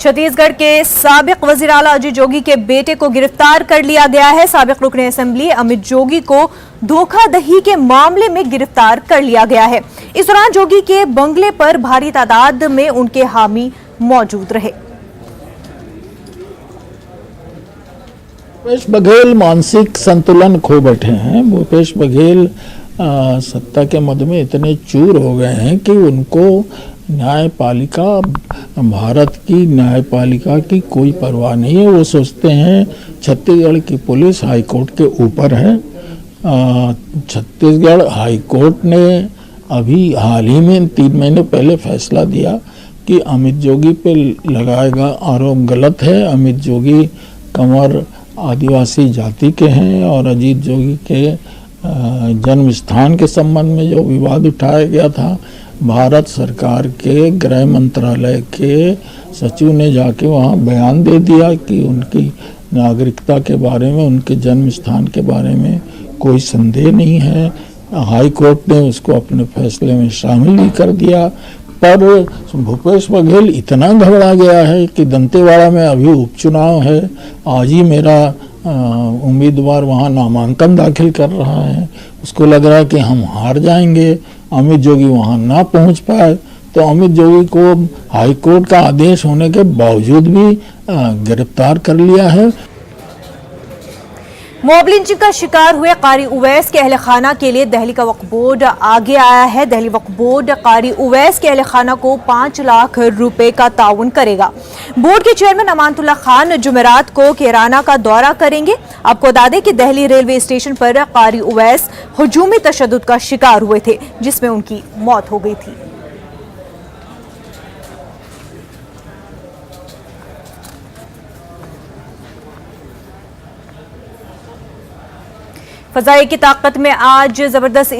छत्तीसगढ़ के साबिक वजीर आला अजीत जोगी के बेटे को गिरफ्तार कर लिया गया है। साबिक रुकने असेंबली अमित जोगी को धोखाधड़ी के मामले में गिरफ्तार कर लिया गया है। इस दौरान जोगी के बंगले पर भारी तादाद में उनके हामी मौजूद रहे। भूपेश बघेल मानसिक संतुलन खो बैठे हैं। भूपेश बघेल सत्ता के मद में इतने चूर हो गए हैं कि उनको न्यायपालिका, भारत की न्यायपालिका की कोई परवाह नहीं है। वो सोचते हैं छत्तीसगढ़ की पुलिस हाईकोर्ट के ऊपर है। छत्तीसगढ़ हाईकोर्ट ने अभी हाल ही में 3 महीने पहले फैसला दिया कि अमित जोगी पे लगाया गया आरोप गलत है। अमित जोगी कंवर आदिवासी जाति के हैं और अजीत जोगी के जन्म स्थान के संबंध में जो विवाद उठाया गया था, भारत सरकार के गृह मंत्रालय के सचिव ने जाके वहाँ बयान दे दिया कि उनकी नागरिकता के बारे में, उनके जन्म स्थान के बारे में कोई संदेह नहीं है। हाई कोर्ट ने उसको अपने फैसले में शामिल भी कर दिया। पर भूपेश बघेल इतना घबरा गया है कि दंतेवाड़ा में अभी उपचुनाव है। आज ही मेरा उम्मीदवार वहाँ नामांकन दाखिल कर रहा है। उसको लग रहा है कि हम हार जाएंगे, अमित जोगी वहाँ ना पहुँच पाए। तो अमित जोगी को हाईकोर्ट का आदेश होने के बावजूद भी गिरफ्तार कर लिया है। मॉब लिंचिंग का शिकार हुए कारी उवैस के अहल खाना के लिए दिल्ली का वक्फ बोर्ड आगे आया है। दिल्ली वक्फ बोर्ड कारी उवैस के अहल खाना को 5 लाख रुपए का ताउन करेगा। बोर्ड के चेयरमैन अमानतुल्लाह खान जुमेरात को कैराना का दौरा करेंगे। आपको बता दें कि दिल्ली रेलवे स्टेशन पर कारी उवैस हुजूमी तशद्दुद का शिकार हुए थे, जिसमें उनकी मौत हो गई थी। फजाई की ताकत में आज जबरदस्त